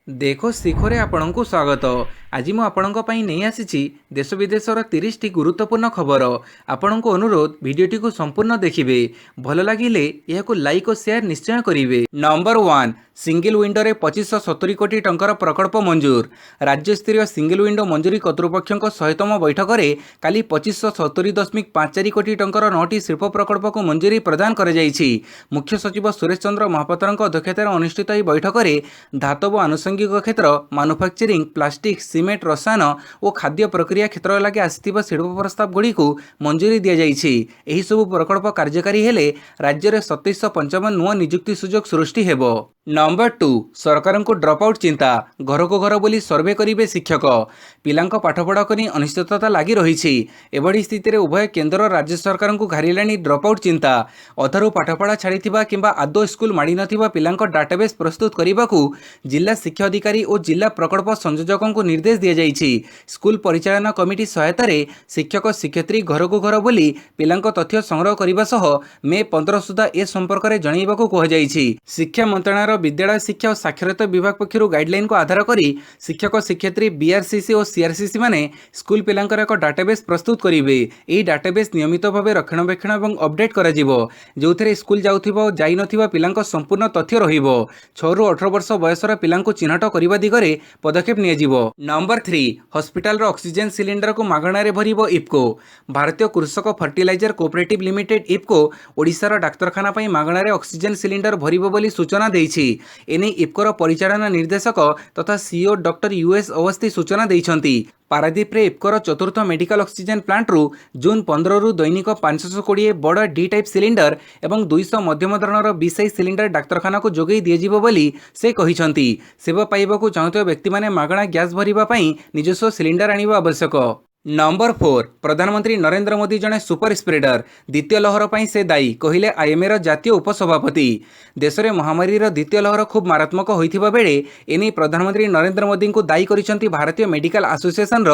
देखो शिखरे आपणଙ୍କୁ स्वागत। आज मु आपणଙ୍କ ପାଇଁ ନେଇ ଆସିଛି देश विदेशर 30 टी गुरुत्वपूर्ण खबर। आपणଙ୍କୁ अनुरोध भिडियोटी को संपूर्ण देखिए। भल लगिले यह लाइक और शेयर निश्चय करेंगे। नंबर 1 सिंगल विंडो रे 2570 कोटी टंकार प्रकल्प मंजूर। राज्य स्तरीय सिंगल विंडो मंजूरी कर्तृपक्षों 100तम बैठक में काली 2570.54 कोटी टंकार 9टी शिल्प प्रकल्प को मंजूरी प्रदान कर मुख्य सचिव सुरेश चंद्र महापात्र अध्यक्षतार अनुष्ठित यह बैठक में धातव आनुषंगिक क्षेत्र मैन्युफैक्चरिंग प्लास्टिक सीमेंट रसायन और खाद्य प्रक्रिया क्षेत्र लगे आसिथिबा शिल्प प्रस्ताव गुड़ी को मंजूरी दि जाइछि। एही सब प्रकल्प कार्यकारी हेले राज्य में 2755 नुआ नियुक्ति सुजोग सृष्टि हेबो। नंबर 2 सरकार को ड्रप आउट चिंता। घर को घर बोली सर्वे करेंगे शिक्षक। पिलांको पाठपढ़ा को नहीं अनिश्चितता लगी रही। एभली स्थिति में उभय केन्द्र और राज्य सरकार को घारिलानी ड्रप आउट चिंता। अधारू पाठपढ़ा छाड़ी किंबा आदौ स्कूल माड़ी नथिबा पिलांको डाटाबेस प्रस्तुत करने को जिला शिक्षा अधिकारी और जिला प्रकल्प संयोजकों को निर्देश दि जाइछि। स्कूल परिचालन कमिटी सहायता रे शिक्षक शिक्षयित्री घर को घर बोली पिलांको तथ्य संग्रह करने सह मे 15 सुधा ए संपर्क में जनइबाकू कहुଯାଇଛି। शिक्षा मंत्रालय विद्यालय शिक्षा और साक्षरता विभाग पक्षर गाइडलाइन को आधार करी शिक्षक शिक्षयित्री बीआरसीसी और सीआरसीसी माने स्कूल पिलांकर एक डाटाबेस प्रस्तुत करेंगे। यह डाटाबेस नियमित भाव रक्षणाबेक्षण और अपडेट कर जो स्कूल जाउथिबा और जाई नथिबा पिलांको संपूर्ण तथ्य रहिबो। 6 ରୁ 18 वर्ष बयसर पिलांको चिन्हट करने दिगरे पदक्षेप नियाजिबो। नंबर 3 हॉस्पिटल रो ऑक्सीजन सिलिंडर को मागणारे भरिबो इफ्को। भारतीय कृषक फर्टिलाइजर कोऑपरेटिव लिमिटेड इफ्को ओडिशार डाक्तरखाना पई मागणारे ऑक्सीजन सिलिंडर भरिबो बोली सूचना देइछि। एने इफ्कोर परिचालन निर्देशक तथा सीईओ डॉक्टर यूएस अवस्थी सूचना देइछंती। पारादीप रे इफ्कोर चतुर्थ मेडिकल ऑक्सीजन प्लांट रु जून 15 रु दैनिक 520 बड़ डी टाइप सिलिंडर एवं 200 मध्यम धरणर B साइज सिलिंडर डाक्तरखाना को जोगई दिजिबो बोली से कहिसंती। सेवा पाइबाकू चाहुଥିବା व्यक्ति माने मागणा गैस भरिबा पई निजस्व सिलिंडर आनिबा आवश्यक। नंबर 4 प्रधानमंत्री नरेंद्र मोदी जड़े सुपर स्प्रेडर। द्वितीय लहर पर से दायी कहले आईएमए जातीय उपसभापति। देश में महामारी द्वितीय लहर खूब मारात्मक होता बेले एने प्रधानमंत्री नरेंद्र मोदी को दायी करिसेंती भारतीय मेडिकल एसोसिएशन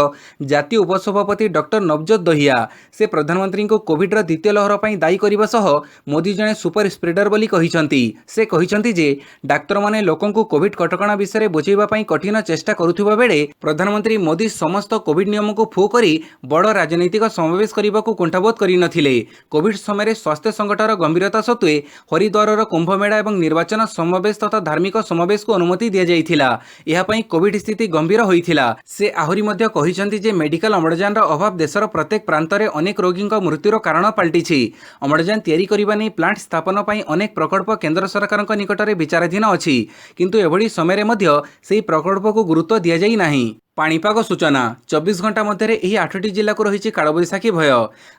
जातीय उपसभापति डॉक्टर नवजोत दहिया। से प्रधानमंत्री को कोविड द्वितीय लहर पर दायी करने सह मोदी जड़े सुपर स्प्रेडर बोली कहिसंती। से कहिसंती जे डाक्तर माने लोकों को कोविड कटकणा विषय बुझेबा पई कठिन चेष्टा करुथिबा बेले प्रधानमंत्री मोदी समस्त कोविड नियम को फो बड़ राजनैतिक समावेश करने को कुंठाबोध करनथिले। कोविड समय स्वास्थ्य संकटर गंभीरता सत्वे हरिद्वार कुंभमेला और निर्वाचन समावेश तथा धार्मिक समावेश को अनुमति दि जाइथिला। यह पई कोविड स्थिति गंभीर होइथिला। से आहुरी मध्य कहिसंती जे मेडिकल अम्लजान अभाव देशर प्रत्येक प्रांत में अनेक रोगी मृत्युर कारण पलटिछि। अम्लजान तैयारी करबा नै प्लांट स्थापन पई अनेक प्रकल्प केंद्र सरकार निकट में विचाराधीन अछि, किंतु एभली समय मध्य सेही प्रकल्प को गुरुत्व दि जाई नाही। पाणीपाग सूचना 24 घंटा मध्य 8टी जिला को रही कालबैशाखी भय।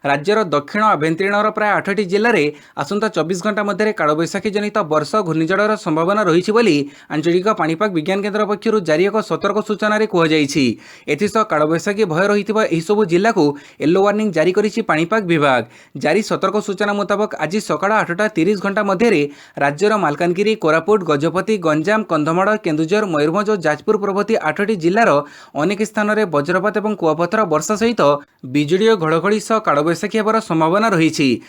राज्यर दक्षिण आभ्यंतरीण प्राय 8टी जिले में आसंता 24 घंटा मध्य कालबैशाखी जनित वर्षा घूर्णिझड़र संभावना रही बोली आंचलिक पाणीपाग विज्ञान केन्द्र पक्षर जारी एक सतर्क सूचना कहुଯାଇଛି। एथिसह कालबैशाखी भय रही सबु जिला को येलो वार्निंग जारी करिछि पाणीपाग विभाग। जारी सतर्क सूचना मुताबक आज सकाळ 8टा 30 घंटा मध्य राज्यर मालकानगिरी कोरापुट गजपति गंजाम कंधमाल केन्दुझर मयूरभंज और जाजपुर प्रभृति 8टी जिलार अनेक स्थान में वज्रपात और कुआपथर वर्षा सहित बिजुड़ी और घड़घड़ी सह कालबैशाखी होबार संभावना रही।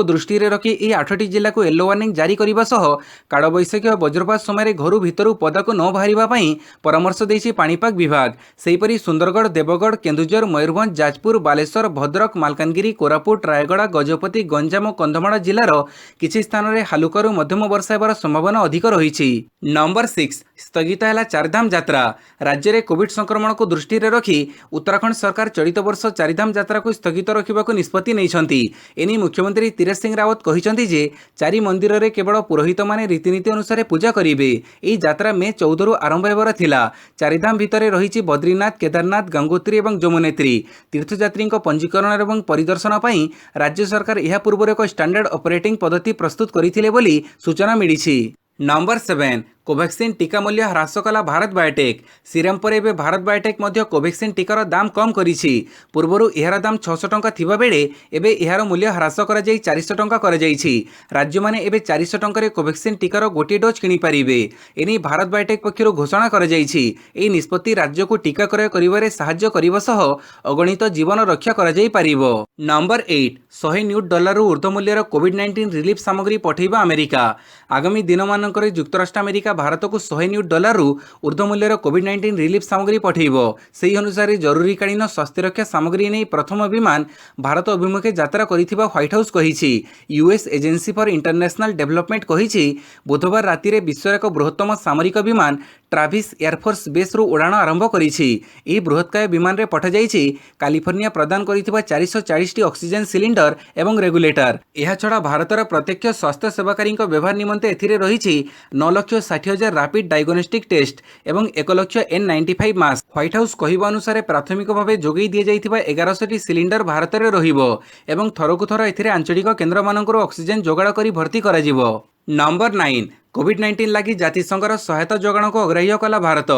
दृष्टि रखी यह 8टी जिला को येलो वार्निंग जारी करने सह कालबैशाखी और वज्रपात समय घर भितर पदा को न बाहर परामर्श देइछि पाणीपाग विभाग। सेहीपरि सुंदरगढ़ देवगढ़ केन्दुझर मयूरभंज जाजपुर बालेश्वर भद्रक मालकानगिरी कोरापुट रायगड़ा गजपति गंजाम और कंधमाल जिलार किछि स्थान में हालुकारू मध्यम वर्षा होबार संभावना अधिक रही। नंबर 6 स्थगित है चारिधाम यात्रा। राज्य में कोविड संक्रमण को दृष्टि रखी उत्तराखंड सरकार चलित वर्ष चारिधाम यात्रा को स्थगित रखा निष्पत्ति नहीं। एने मुख्यमंत्री तीरथ सिंह रावत कहते जे चारि मंदिर में केवल पुरोहित माने रीतिनीति अनुसार पूजा करेंगे। यह यात्रा मे 14 रु आरंभ होबार थिला। चारिधाम भितर रही बद्रीनाथ केदारनाथ गंगोत्री और जमुनेत्री। तीर्थयात्री पंजीकरण और परिदर्शन पर राज्य सरकार यह पूर्व एक स्टैंडर्ड ऑपरेटिंग पद्धति प्रस्तुत करथिले बोली सूचना मिली। नंबर 7 कोवैक्सीन टीका मूल्य ह्रास कला भारत बायोटेक। सीरम पर एबे भारत बायोटेक मध्य कोवैक्सीन टीकार दाम कम करिछि। पूर्वरु एहार दाम 600 टंका थिबा बेले एबे एहार मूल्य ह्रास करा जाई 400 टंका करा जाईछि। राज्य माने एबे 400 टंका कोवैक्सीन टीकार गोटे डोज किनि पारिबे। एनी भारत बायोटेक पक्षरु घोषणा करा जाईछि। एही निष्पत्ति राज्य को टीका क्रय करिवारे सहाय्य करिवा सह अगणित जीवन रक्षा करा जाई पारिबो। नंबर 8 $100 न्यूज ऊर्ध्व मूल्यर कोविड-19 रिलीफ सामग्री पठेबा अमेरिका। आगामी दिन मानकरे युक्तराष्ट्र अमेरिका ଆମେरिका भारत को $100 रु ऊर्ध्व मूल्यर कोविड-19 रिलीफ सामग्री पठेइबो। सेही अनुसार जरूरीकालीन स्वास्थ्य सामग्री नहीं प्रथम विमान भारत अभिमुखे यात्रा करिथिबा व्हाइट हाउस कहिछि। US agency for international development कहिछि बुधवार राति रे विश्वर एक बृहत्तम सामरिक विमान ट्राविस एयरफोर्स बेस रु उड़ाण आरंभ करिछि। एही बृहत्काय विमान रे पठा जाइछि कैलिफोर्निया प्रदान करिथिबा 440 टी ऑक्सीजन सिलिंडर एवं रेगुलेटर। एहा छडा भारतर प्रत्यक्ष स्वास्थ्य सेवाकारी व्यवहार निमंते एथिरे रहिछि 9,60,000 रैपिड डायग्नोस्टिक टेस्ट एवं 1,00,000 N95 मास्क। व्हाइट हाउस कहिबा अनुसार प्राथमिक भावे जोगई दिया जाइथिबा 1100 टी सिलिंडर भारत रे रहिबो एवं थरकु थर एथिरे आंचलिक केन्द्र मानकर ऑक्सीजन जोगाड़ करी भर्ती करा जिवो। नंबर 9 कोविड-19 लगी जातिसंघर सहायता जोगाण को अग्राह्य कला भारत।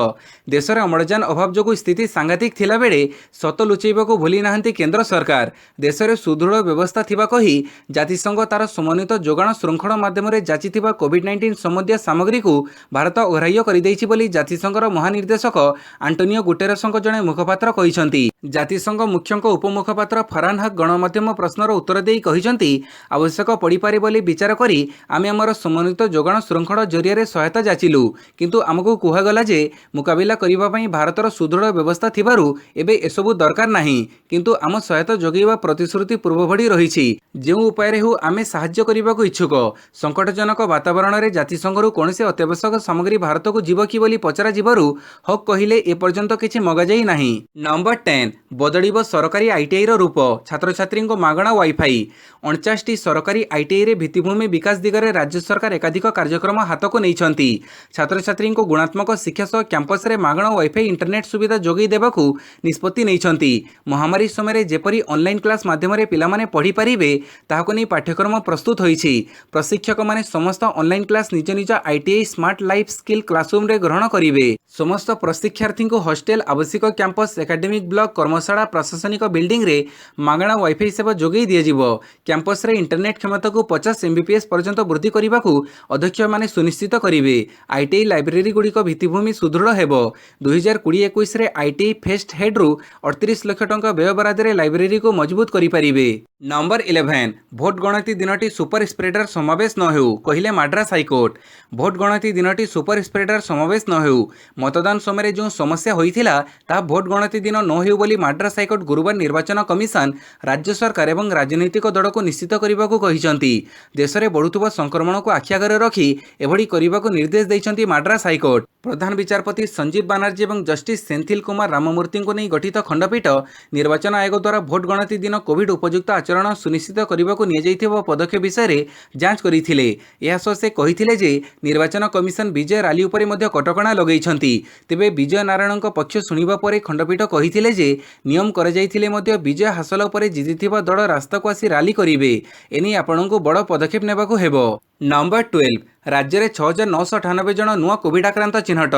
देश में अम्लजान अभाव जो स्थिति सांघातिक थिला बेले सत लुचेइबाकू भूली नाहंती केंद्र सरकार। देश में सुदृढ़ व्यवस्था थिबा कही जातिसंघ तार समन्वित जोगाण श्रृंखल माध्यम जाचिथिबा कोविड-19 संबंधी सामग्री को भारत अग्राह्य करिदैछि बोली जातिसंघर महानिर्देशक आंटोनियो गुटेरेसଙ୍କ जणे मुखपात्र कहिसंती। जातिसंघ मुख्यଙ୍କ उपमुखपात्र फरहान हक गणमाध्यम प्रश्नर उत्तर देई कहिसंती आवश्यक पड़ी पारे बोली विचार करी आमे हमर समन्वित जोगाण श्रृंखल जरिया सहायता जाचिलु, किंतु आमको कुहागला जे मुकाबिला करिबा पई भारतर सुदृढ़ व्यवस्था थिबारु एबे एसबु दरकार नाही, किंतु आम सहायता जोगैबा प्रतिश्रुति पूर्व भड़ी रहिछि। जेउ उपाय रे हो आमे साहाय्य करिबाकू इच्छुक। संकटजनक वातावरण रे जातिसंघरु कोनसे अत्यावश्यक सामग्री भारत को जीव कि बोली पचरा जिबारु हक कहिले ए पर्यंत किछि मगा जाई नाही। नंबर 10 बदलिबो सरकारी आईटीआई रो रूप, छात्र छात्री को मागणा वाईफाई। 49 टी सरकारी आईटीआई रे भित्तिभूमि विकास दिगरे राज्य सरकार एकाधिक कार्यक्रम हाथ को नहीं। छात्र छात्री को गुणात्मक शिक्षा सह कैंपस रे मागणा वाईफाई इंटरनेट सुविधा जोगई देबाकू निष्पत्ति नहीं। महामारी समय जेपरी ऑनलाइन क्लास माध्यम रे पिला माने पढ़ी पारिबे ताहाको नै पाठ्यक्रम प्रस्तुत होईछि। प्रशिक्षक माने समस्त ऑनलाइन क्लास निज निज ITI smart life skill classroom रे ग्रहण करिवे। समस्त प्रशिक्षार्थी को हॉस्टेल, आवश्यक कैंपस, एकेडमिक ब्लॉक, कर्मशाला, प्रशासनिक बिल्डिंग रे मागणा वाईफाई सेवा जोगई दिया जिवो। कैंपस रे इंटरनेट क्षमता को 50 Mbps पर्यंत वृद्धि करबाकू अध्यक्ष माने सुनिश्चित करिवे। आईटीआई लाइब्रेरी गुड़िक भित्तिभूमि सुदृढ़ हेबो। 2020-21 रे आईटीआई फेस्ट हेड रु 38 लाख टंका व्यय बराद रे लाइब्रेरी को मजबूत करि परिबे। नंबर 11 भोट गणति दिनटी सुपर स्प्रेडर समावेश न हेउ कहिले मद्रास हाईकोर्ट। भोट गणति दिनटी सुपर स्प्रेडर समावेश न हेउ, मतदान समय जो समस्या होइथिला ता भोट गणति दिन न हेउ बोली मद्रास हाईकोर्ट गुरुवार निर्वाचन कमिशन राज्य सरकार एवं राजनीतिक दल को निश्चित करबाकू कहिसंती। देश में बढ़ुवा संक्रमण को आखि आगे रखी एभली करबाकू निर्देश दैछंती मद्रास हाईकोर्ट। प्रधान विचारपति संजीव बानर्जी एवं जस्टिस सेंथिल कुमार राममूर्ति को नहीं गठित खंडपीठ निर्वाचन आयोग द्वारा भोट गणति दिन कोविड उपयुक्त आचरण सुनिश्चित करबाकू नियाଯାଇଥିବା पदक्षेप विषय जांच करथिले। या सह से कहिथिले जे निर्वाचन कमिशन विजय रैली उपरे मध्य कटकणा लगैछंती। तेबे विजय नारायणଙ୍କ पक्ष शुणिबा परे खंडपीठ कहिथिले जे नियम कर जाइथिले मध्य विजय हासिल उपरे जितिथिबा दल रास्ता को आसी रैली करिवे। एनी आपनଙ୍କୁ बड़ पदक्षेप नेबाकू हेबो। नंबर 12 राज्य में 6,998 जन नुआ कोविड आक्रांत चिन्हट।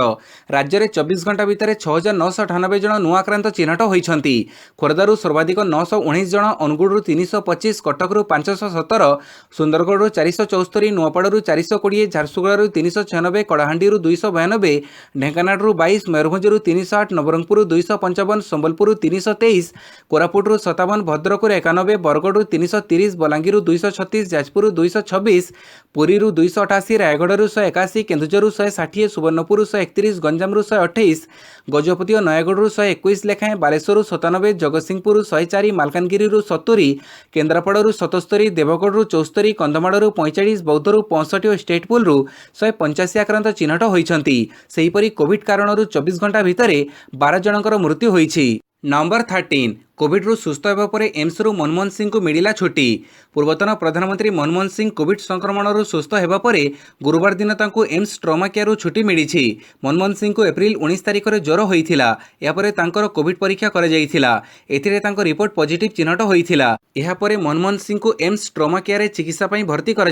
राज्य में 24 घंटा भितर 6,998 जन नुआ आक्रांत चिन्हट होइछंती। खोर्धारू सर्वाधिक 919 जन, अनुगुड़ू 325, कटकरू 517, सुंदरगढ़ 474, नुआपड़ू 420, झारसुगुड़ारू 396, कड़ाहांडी 292, ढेंकानालू 22, मयूरभंजरू 308, नवरंगपुर 255, संबलपुर 323, कोरापुटू 57, भद्रकू 91, बरगढ़ 330, बलांगीर 236, जाजपुर 226, पुरी 288, रायगढ़ 181, केन्दुझर 160, सुवर्णपुर 131, गंजाम 128, गजपति और नयगढ़ 121 लेखाएं, बालेश्वर 97, जगतसिंहपुर 104, मालकानगिरी 70, केन्द्रापड़ा 77, देवगढ़ 74, कंधमाड़ 45, बौद्ध 65 और स्टेटपुल 185 आक्रांत चिन्हट होइछंती। सेहीपरि कोविड कारणरू 24 घंटा भितर 12 जनकर मृत्यु होइछि। नंबर 13 कोविड रु सुस्थ होगा पर एम्स रु मनमोहन सिंह को मिला छुट्टी। पूर्वतन प्रधानमंत्री मनमोहन सिंह कोविड संक्रमण रु सुस्थ होगा पर गुरुवार दिन तांको एम्स ट्रमा केयर छुट्टी मिली। मनमोहन सिंह को एप्रिल 19 तारिख में ज्वर होता, यापर तांकर कोविड परीक्षा कर रिपोर्ट पॉजिटिव चिन्हट होता। यापर मनमोहन सिंह को एम्स ट्रमा केयर चिकित्सा भर्ती कर।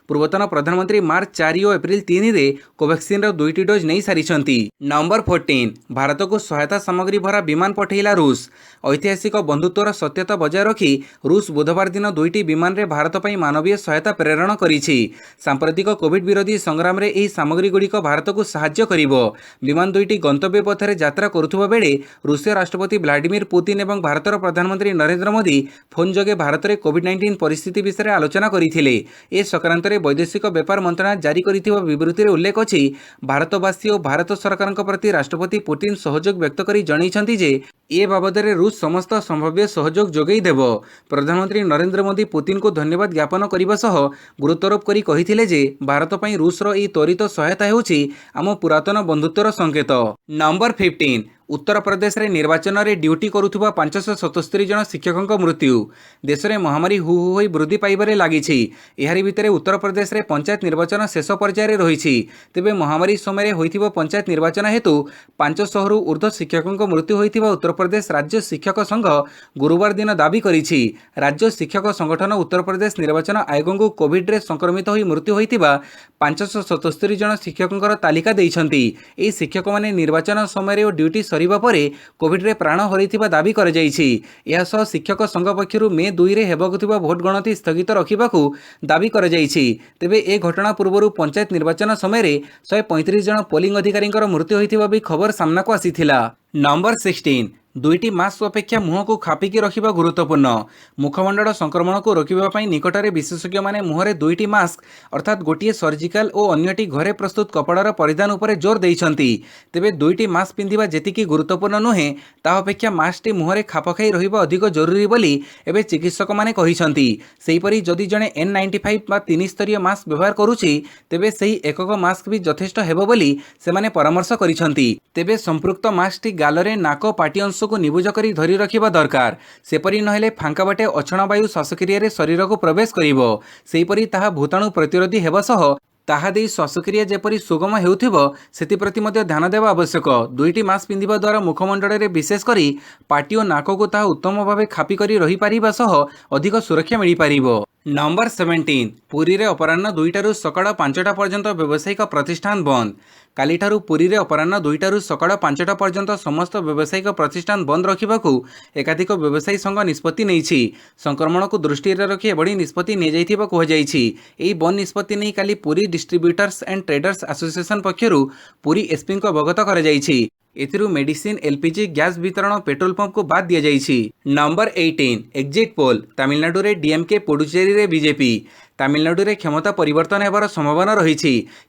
पूर्वतन प्रधानमंत्री मार्च 4 और एप्रिल 3 में कोवैक्सीन 2टी डोज नहीं सारी। नंबर 14 भारत को सहायता सामग्री भरा विमान पठेला रूस। ऐतिहासिक बंधुत्वर सत्यता बजाय रखी रूस बुधवार दिन 2टी विमान रे भारत पई मानवीय सहायता प्रेरण करिछि। सांप्रतिक कोविड विरोधी संग्राम रे एही सामग्री गुड़िक भारत को साहाय्य करिवो। विमान दुईटी गंतव्य पथरे यात्रा करुथुबा बेले रूसिया राष्ट्रपति व्लादिमीर पुतिन एवं भारतर प्रधानमंत्री नरेंद्र मोदी फोन जोगे भारत में कोविड-19 परिस्थिति विषय आलोचना करथिले। ए संक्रांत में वैदेशिक व्यापार मंत्रालय जारी करिथिबा विवृत्ति उल्लेख अछि। भारतवासी और भारत सरकार प्रति राष्ट्रपति पुतिन सहयोग व्यक्त करी जणैछन्ति जे ए बाबदरे रूस समस्त संभाव्य सहयोग जोगई देव। प्रधानमंत्री नरेंद्र मोदी पुतिन को धन्यवाद ज्ञापन करने सह गुरुत्वारोप करी कहिथिले जे भारत पई रूसर ई त्वरित सहायता हेउछि आम पुरातन बंधुत्वर संकेत। नंबर 15 उत्तर प्रदेश रे निर्वाचन रे ड्यूटी करुथुबा 577 जन शिक्षकों मृत्यु। देश में महामारी हु हु होई वृद्धि पाइबारे लागिछि। एहारि भितरे उत्तर प्रदेश रे पंचायत निर्वाचन शेष पर्यायर रहिछि। तेबे महामारी समय होइथिबा पंचायत निर्वाचन हेतु 500 रु ऊर्ध्व शिक्षकों मृत्यु होइथिबा उत्तर प्रदेश राज्य शिक्षक संघ गुरुवार दिन दाबी करिछि। राज्य शिक्षक संगठन उत्तर प्रदेश निर्वाचन आयोग को कोविड रे संक्रमित होई मृत्यु होइथिबा 577 जन शिक्षकों तालिका दैछन्ति। एही शिक्षक माने निर्वाचन समय ड्यूटी सरिबा परे कोविड रे प्राण हरैथिबा दाबी कर जाइछि। एहा सह शिक्षक संघ पक्षरु मे 2 रे हेबाकुथिबा भोट गणति स्थगित रखिबाकू दाबी कर जाइछि। तेबे ए घटना पूर्वरु पंचायत निर्वाचन समय रे 135 जन पोलिंग अधिकारींकर मृत्यु होइथिबा भी खबर सामनाको आसीथिला। नंबर 16 दुईटी मास्क अपेक्षा मुह को खापिकी रखिबा गुरुत्वपूर्ण। मुखमंडल संक्रमण को रोकिबा निकटरे विशेषज्ञ माने मुहरे दुईटी मास्क अर्थात गोटिए सर्जिकल और अन्यटी घरे प्रस्तुत कपड़ार परिधान उपरे जोर देइछन्ति। तेबे दुईटी मास्क पिंधिबा जेतिकी गुरुत्वपूर्ण नुहे ता अपेक्षा मास्कटी मुहरे खाप खाई रहिबा अधिक जरूरी बोली एबे चिकित्सक माने कहिछन्ति। सेहीपरि जदि जणे N95 बा 3 स्तरीय मास्क व्यवहार करूछि तेबे सेही एकक मास्क भी यथेष्ट हेबो बोली सेमाने परामर्श करिछन्ति। तेबे संपृक्त मास्कटी गालरे नाक पाटी अंश को निबुज करी धरी रखिबा दरकार। सेपरि नहेले फांका बाटे अछणा वायु श्वासक्रिया शरीर को प्रवेश करिवो। सेहीपरि ताहा भूताणु प्रतिरोधी हेबा सह ताहा देई श्वासक्रिया जेपरि सुगम हेउथिबो सेतिप्रति मध्ये ध्यान देवा आवश्यक। दुईटी मास्क पिंधिबा द्वारा मुखमंडल रे विशेष करी पाटी और नाक को ताहा उत्तम भावे खापी करी रही पारिबा सह अधिक सुरक्षा मिली पारिबो। नंबर 17 पुरी रे अपराह्न 2टारू सकाळ 5टा पर्यंत व्यावसायिक प्रतिष्ठान बंद। कालीठारू पुरी रे अपराह्न 2टारू सकाळ 5टा पर्यंत समस्त व्यावसायिक प्रतिष्ठान बंद रखिबाकू एकाधिक व्यवसायी संघ निष्पत्ति नेइछि। संक्रमण को दृष्टि रे रखि एबडी निष्पत्ति ने जाइथिबा कह जाइछि। एही बंद निष्पत्ति नै काली Puri distributors and traders association पक्षरु पुरी एसपी को अवगत कर जाइछि। एथिरु मेडिसिन एलपीजी गैस वितरण पेट्रोल पंप को बाद दिया जाइछि। नंबर 18 एग्जिट पोल तमिलनाडु रे डीएमके पुडुचेरी रे बीजेपी। तमिलनाडु रे क्षमता परिवर्तन हेबार संभावना रही।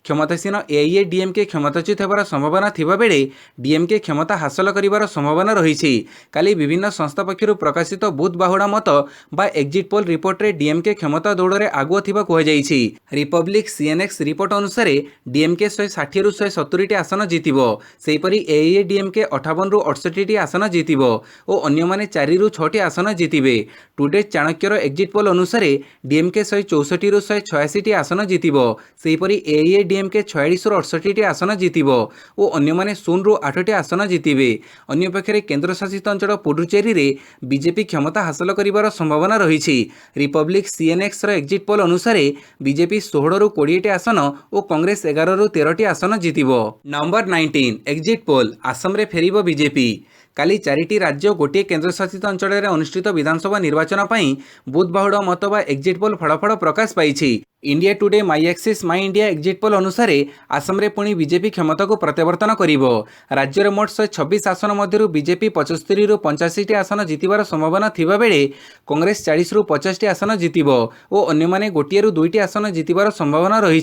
क्षमतासीन एआईएडीएमके क्षमताच्युत हेबार संभावना थिबा बेले डीएमके क्षमता हासिल करिवार संभावना रही। काली विभिन्न संस्था पक्षरु प्रकाशित बुध बाहुड़ा मत बा एग्जिट पोल रिपोर्ट रे डीएमके क्षमता दौड़े आगुआ थिबा कह जाइछि। रिपब्लिक सीएनएक्स रिपोर्ट अनुसार डीएमके 160 रु 170 टी आसन जितिबो। सेहीपरि एआईएडीएमके 58 रु 68 टी आसन जितिबो और अन्य माने 4 रु 6 टी आसन जितिबे। टुडे चाणक्यर एग्जिट पोल अनुसार डीएमके 164 रु 186 टी आसन जितिबो। सेहीपरि एआईएडीएमके 46 रु 68 टी आसन जितिबो और अन्य माने 0 रु 8 टी आसन जितिबे। अन्य पक्षरे केंद्र शासित अंचल पुडुचेरी रे बीजेपी क्षमता हासिल करिवार संभावना रही। रिपब्लिक सीएनएक्स रो एग्जिट पोल अनुसार बीजेपी 16 रु 20 टी आसन और कांग्रेस 11 रु 13 टी आसन जितिबो। नंबर 19 एग्जिट पोल आसाम रे फेरिबो बीजेपी। काली 4टी राज्य गोटे केंद्र शासित अंचल में अनुष्ठित विधानसभा निर्वाचन पर बुध बाहुड़ मत बा एग्जिट पोल फलाफल प्रकाश पाई। इंडिया टुडे माई एक्सिस माई इंडिया एग्जिट पोल अनुसार आसाम रे पुणी बीजेपी क्षमता को प्रत्यावर्तन करिवो। राज्य में मोट 126 आसन मध्यरु बीजेपी 75 रु 85 टी आसन जितिबार संभावना थिबा बेले कांग्रेस 40 रु 50 टी आसन जितिबो और अन्य माने गोटिए रु 2 टी आसन जितिबार संभावना रही।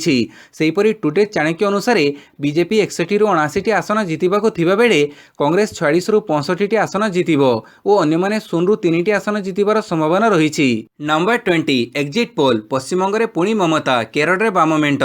सेहीपरि टुडे चाणक्य अनुसार बीजेपी 61 रु 79 टी आसन जितिबाको थिबा बेले कांग्रेस 46 रु 65 टी आसन जितिबो और अन्य माने 0 रु 3 टी आसन जितिबार संभावना रही। नंबर 20 एग्जिट पोल पश्चिमबंग रे पुणी ममता केरल रे बाम मेंट।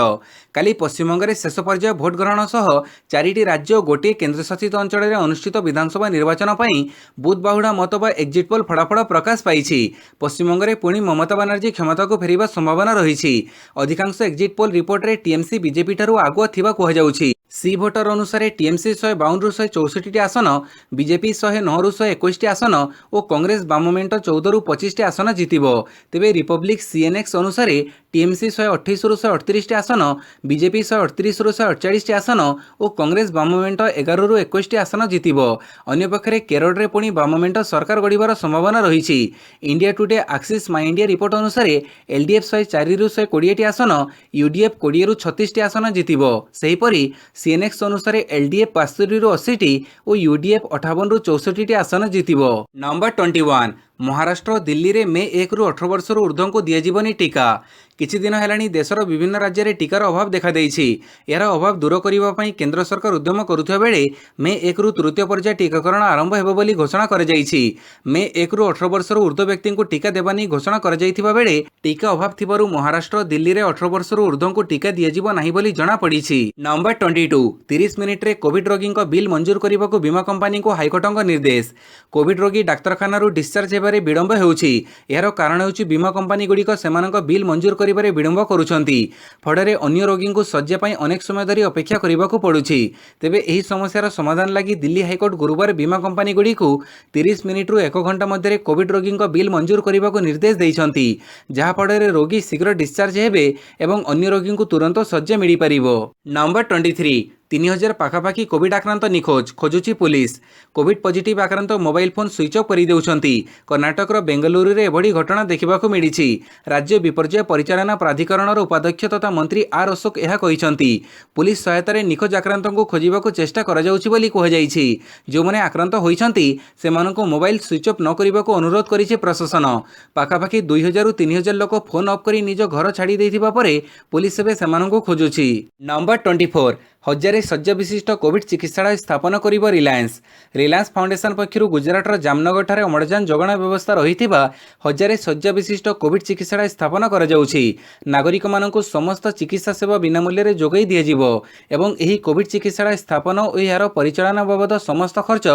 काली पश्चिमबंग रे शेष पर्याय भोट ग्रहण सह 4टी राज्य गोटे केंद्रशासित अंचल में अनुष्ठित विधानसभा निर्वाचन पर बुध बाहुड़ा मत बा एग्जिट पोल फलाफल प्रकाश पाई। पश्चिमबंग रे पुणी ममता बनर्जी क्षमता को फेरिबा संभावना रही। अधिकांश एग्जिट पोल रिपोर्ट रे टीएमसी बीजेपी ठारू आगुआ थिबा कह जाउछि। सी भोटर अनुसार टीएमसी 152 रु 164 टी आसन, बीजेपी 109 रु 121 टी आसन और कांग्रेस बाम मेंट 14 रु 25 टी आसन जितिबो। तेबे रिपब्लिक सीएनएक्स अनुसार टीएमसी 128 रु 138 आसन, बीजेपी 138 रु 148 आसन और कांग्रेस बाममेंट 11 रु 21 आसन जितिबो। अन्यपक्षे केरल रे पुणी बाममेंट सरकार गढ़िबार संभावना रही। इंडिया टुडे एक्सिस माई इंडिया रिपोर्ट अनुसार एलडीएफ 104 रु 120 आसन, यूडीएफ 20 रु 36 आसन जितिबो। सेहीपरि सीएनएक्स अनुसार एलडीएफ 75 रु 80 और यूडीएफ 58 रु 64 आसन जितिबो। नंबर 21 महाराष्ट्र दिल्ली रे मे 1 रु 18 वर्ष ऊर्ध्व को दिज्वनी टीका। किछि दिन हेलानी देशर विभिन्न राज्य में टीकार अभाव देखा देइछि। यार अभाव दूर करने केंद्र सरकार उद्यम करुवा बेले मे 1 रु तृतीय पर्याय टीकाकरण आरंभ हेबो बोली घोषणा कर जाइछि। मे 1 रु 18 वर्ष ऊर्ध्व व्यक्ति को टीका देवा नहीं घोषणा कर जाइथिबा बेले टीका अभाव थिबारु महाराष्ट्र दिल्ली रे 18 वर्ष ऊर्ध्व को टीका दियाजिबो नाही बोली जणा पड़िछि। नंबर 22 30 मिनिट रे कोविड रोगी बिल मंजूर करने को बीमा कंपनी को हाइकोर्ट निर्देश। कोविड रोगी डाक्तरखाना डिस्चार्ज हेबारे विलंब हेउछि। यार कारण हेउछि बीमा कंपनी गुड़िक सेमानक बिल मंजूर करिबारे विलंब करुछंती। फଳରେ अन्य रोगी को शଯ୍या पई अनेक समय धरी अपेक्षा करबाकू पड़ुछि। तेबे एही समस्यार समाधान लागि दिल्ली हाइकोर्ट गुरुवार बीमा कंपनी गुड़ी को 30 मिनिट रु 1 घंटा मध्य कोविड रोगी बिल मंजूर करने को निर्देश देइछंती, जहा फଳରେ रोगी शीघ्र डिस्चार्ज हेबे एवं अन्य रोगी को तुरंत शଯ୍या मिल पारिबो। नंबर 23 3000 पाखापाखि कोविड आक्रांत निखोज खोजुची पुलिस। कोविड पॉजिटिव आक्रांत मोबाइल फोन स्विच ऑफ कर देउछंती। कर्नाटकर बेंगलुरु रे एभड़ी घटना देखिबाकू मिलिछि। राज्य विपर्यय परिचालना प्राधिकरणर उपाध्यक्ष तथा मंत्री आर अशोक यह कहिसंती। पुलिस सहायतार निखोज आक्रांत को खोजिबाकू चेष्टा करा जाउछि बोली कुहाଯାଇଛି। जो माने आक्रांत होइछंती सेमानकू मोबाइल स्विच ऑफ न करबाकू अनुरोध करिछि प्रशासन। पाखापाखि 2000 रु 3000 लोक फोन ऑफ करी निज घर छाड़ी देइथिबा परे पुलिस एबे सेमानकू खोजुछि। नंबर 24 हजारे शଯ୍या विशिष्ट कोविड चिकित्सालय स्थापन करिबो रिलायंस। रिलायंस फाउंडेशन पक्षरु गुजरातर जामनगर ठारे अम्लजान जोगाण व्यवस्था रहिथिबा हजारे शଯ୍या विशिष्ट कोविड चिकित्सालय स्थापन करा जाउछि। नागरिक मानकु समस्त चिकित्सा सेवा बिना मूल्य रे जोगाई दियाजिबो एवं एही कोविड चिकित्सालय स्थापन और यार परिचालना बाबद समस्त खर्च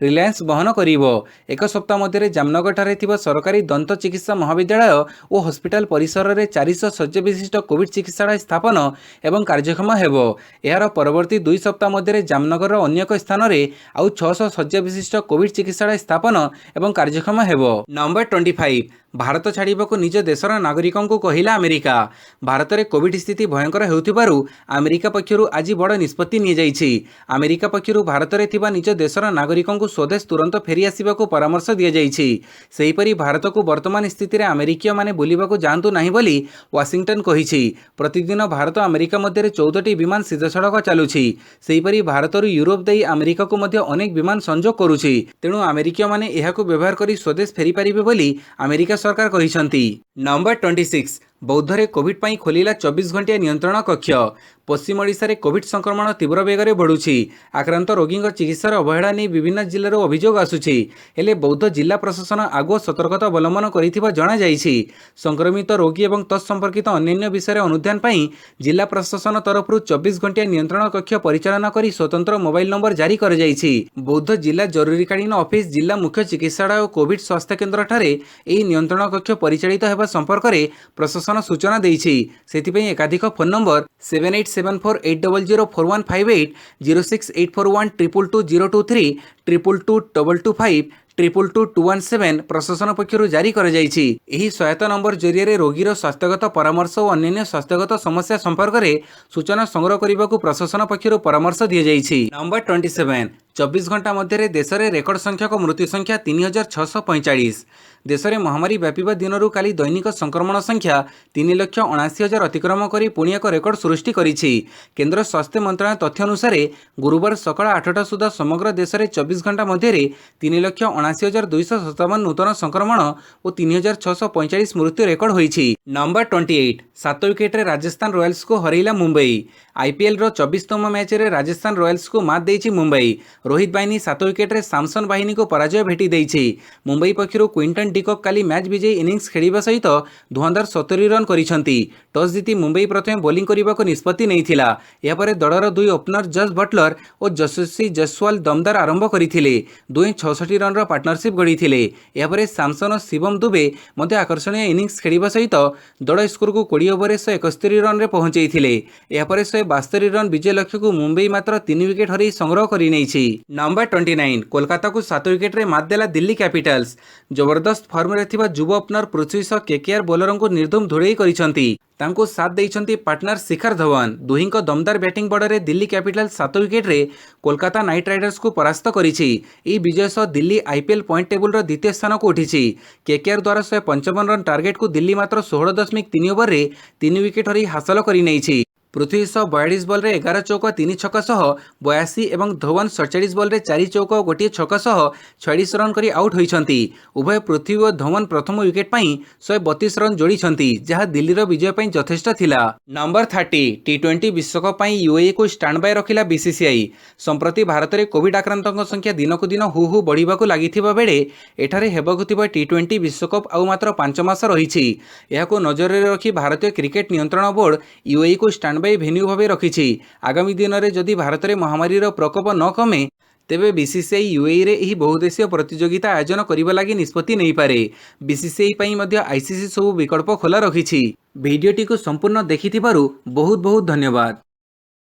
रिलायंस बहन करिबो। एक सप्ताह मध्य जामनगर ठारे थिबा सरकारी दंत चिकित्सा महाविद्यालय और हॉस्पिटल परिसर रे 400 शଯ୍या विशिष्ट कोविड चिकित्सालय स्थापन एवं कार्यक्षम हेबो। यार परवर्ती 2 सप्ताह मध्य जामनगर अन्य एक स्थान में आउ 600 शଯ୍या विशिष्ट कोविड चिकित्सालय स्थापन एवं कार्यक्षम हेबो। नंबर 25 भारत छाड़ीबाकू निज देशर नागरिकों को कहिला अमेरिका। भारत में कोविड स्थिति भयंकर हेउथिबारु अमेरिका पक्षरु आज बड़ निष्पत्ति नि जाइछि। अमेरिका पक्षरु भारत में थिबा निज देशर नागरिकों को स्वदेश तुरंत फेरी आसिबाकू परामर्श दिया जाइछि। सेहीपरि भारत को वर्तमान स्थिति रे अमेरिकीय माने बुलिबाकू जांतु नाही बोली वाशिंगटन कहिछि। प्रतिदिन भारत अमेरिका मध्य 14टी विमान सीधा सड़क चलुछि। सेहीपरि भारतरु यूरोप देई अमेरिका को मध्य अनेक विमान संजोग करुछि। तेणु अमेरिकीय माने एहाकू व्यवहार करी स्वदेश फेरी पारिबे बोली अमेरिका सरकार कहिसंती। नंबर 26 बौद्धरे कोविड पाई खोलिला 24 घंटिया नियंत्रण कक्ष। पश्चिम ओडिशा रे कोविड संक्रमण तीव्र बेगर बढ़ुछि। आक्रांत रोगी चिकित्सार अवहेला नहीं विभिन्न जिल्लार अभियोग आसुछि। हेले बौद्ध जिला प्रशासन आगुआ सतर्कता अवलंबन करिथिबा जणा जाइछि। संक्रमित रोगी एवं तत्संपर्कित अन्य विषय अनुध्यान पाई जिला प्रशासन तरफ 24 घंटिया नियंत्रण कक्ष परिचालना करी स्वतंत्र मोबाइल नंबर जारी कर जाइछि। बौद्ध जिला जरूरीकालीन ऑफिस जिला मुख्य चिकित्सालय और कोविड स्वास्थ्य केन्द्र ठारे एही नियंत्रण कक्ष परिचालित हेबा संपर्क में प्रशासन सूचना देइछि। सेथिपई एकाधिक फोन नंबर 7874800415 06841222023 222225 222217 प्रशासन पक्षरु जारी कर जाइछि। एही सहायता नंबर जरिए रोगीर स्वास्थ्यगत परामर्श और अन्य स्वास्थ्यगत समस्या संपर्क में सूचना संग्रह करने को प्रशासन पक्षरु परामर्श दिया जाइछि। नंबर 27 24 घंटा मध्य देश में रेकर्ड संख्यक मृत्यु संख्या 3645। देश में महामारी व्यापीबा दिनरू काली दैनिक संक्रमण संख्या 3,79,000 अतिक्रम कर पुणी एक रेकर्ड सृष्टि करिछि। केंद्र स्वास्थ्य मंत्रालय तथ्य अनुसार गुरुवार सकाळ 8टा सुधा समग्र देश में 24 घंटा मध्य 3,79,257 नूतन संक्रमण और 3,645 मृत्यु रेकर्ड होइछि। नंबर 28 7 विकेट्रे राजस्थान रॉयल्स को हरैला मुंबई। आईपीएल रो 24तम मैच रे राजस्थान रॉयल्स को मात देइछि मुंबई। रोहित बाहिनी 7 विकेट्रे सैमसन बाहिनी को पराजय भेटी देइछि। मुंबई पक्षरु क्विंटन डिकॉक काली मैच विजयी इनिंग्स खेलिबा सहित धुआंधार 70 रन करिसंती। टॉस जीति मुंबई प्रथमे बोलिंग करबाको निष्पत्ति नैथिला। या परे दलर दुई ओपनर जस बटलर और यशस्वी जयसवाल दमदार आरंभ करथिले। दुई 66 रन रो पार्टनरशिप गढ़ीथिले। या परे सैमसन और शिवम दुबे मध्य आकर्षणीय इनिंग्स खेलिबा सहित दल स्कोर को 20 ओवर 171 रन रे पहुंचैथिले। या परे 172 रन विजय लक्ष्य को मुंबई मात्र 3 विकेट हरई संग्रह करि नैछि। नंबर 29 कोलकाता को 7 विकेट रे मात देला दिल्ली कैपिटल्स। जबरदस्त जबरदस्त फर्मରେ ଥିବା ଯୁବ ଓପନର ପୃଥ୍ୱୀ ସହ କେକେଆର ବୋଲରଙ୍କୁ ନିର୍ଧୁମ ଧୂଳେଇ କରିଛନ୍ତି। ତାଙ୍କୁ ସାଥ ଦେଇଛନ୍ତି ପାର୍ଟନର ଶିଖର ଧୱନ। ଦୁହିଁଙ୍କ ଦମଦାର ବ୍ୟାଟିଂ ବଳରେ ଦିଲ୍ଲୀ କ୍ୟାପିଟାଲ୍ସ 7 ୱିକେଟରେ କୋଲକାତା ନାଇଟ୍ ରାଇଡର୍ସକୁ ପରାସ୍ତ କରିଛି। ଏହି ବିଜୟ ସହ ଦିଲ୍ଲୀ ଆଇପିଏଲ୍ ପଏଣ୍ଟ ଟେବୁଲର ଦ୍ୱିତୀୟ ସ୍ଥାନକୁ ଉଠିଛି। କେକେଆର ଦ୍ୱାରା 155 ରନ୍ ଟାର୍ଗେଟକୁ ଦିଲ୍ଲୀ ମାତ୍ର 16.3 ଓଭରରେ 3 ୱିକେଟ୍ ହରାଇ ହାସଲ କରିନେଇଛି। ପୃଥ୍ୱୀ ସହ 42 ବଲ୍ରେ 11 ଚୌକ 3 ଛକା ସହ 82 ଏବଂ ଧୱନ 47 ବଲ୍ରେ 4 ଚୌକ ଓ 1 ଛକା ସହ 46 ରନ୍ କରି ଆଉଟ୍ ହୋଇଛନ୍ତି। ଉଭୟ ପୃଥ୍ୱୀ ଓ ଧୱନ ପ୍ରଥମ ୱିକେଟ୍ ପାଇଁ 132 ରନ୍ ଯୋଡ଼ିଛନ୍ତି, ଯାହା ଦିଲ୍ଲୀର ବିଜୟ ପାଇଁ ଯଥେଷ୍ଟ ଥିଲା। ନମ୍ବର 30 ଟି20 ବିଶ୍ୱକପ୍ ପାଇଁ ୟୁଏଇକୁ ଷ୍ଟାଣ୍ଡବାଇ ରଖିଲା ବିସିସିଆଇ। ସମ୍ପ୍ରତି ଭାରତରେ କୋଭିଡ୍ ଆକ୍ରାନ୍ତଙ୍କ ସଂଖ୍ୟା ଦିନକୁ ଦିନ ହୁ ହୁ ବଢ଼ିବାକୁ ଲାଗିଥିବା ବେଳେ ଏଠାରେ ହେବାକୁ ଥିବା ଟି20 ବିଶ୍ୱକପ୍ ଆଉ ମାତ୍ର 5 ମାସ ରହିଛି। ଏହାକୁ ନଜରରେ ରଖି ଭାରତୀୟ କ୍ରିକେଟ୍ ନିୟନ୍ତ୍ରଣ ବୋର୍ଡ ୟୁଏଇକୁ ଷ୍ଟାଣ୍ଡବାଇ ଭେନ୍ୟୁ ଭାବେ ରଖିଛି। ଆଗାମୀ ଦିନରେ ଯଦି ଭାରତରେ ମହାମାରୀର ପ୍ରକୋପ ନ କମେ ତେବେ ବିସିସିଆଇ ୟୁଏଇରେ ଏହି ବହୁଦେଶୀୟ ପ୍ରତିଯୋଗିତା ଆୟୋଜନ କରିବା ଲାଗି ନିଷ୍ପତ୍ତି ନେଇପାରେ। ବିସିସିଆଇ ପାଇଁ ମଧ୍ୟ ଆଇସିସି ସବୁ ବିକଳ୍ପ ଖୋଲା ରଖିଛି। ଭିଡିଓଟିକୁ ସମ୍ପୂର୍ଣ୍ଣ ଦେଖିଥିବାରୁ ବହୁତ ବହୁତ ଧନ୍ୟବାଦ।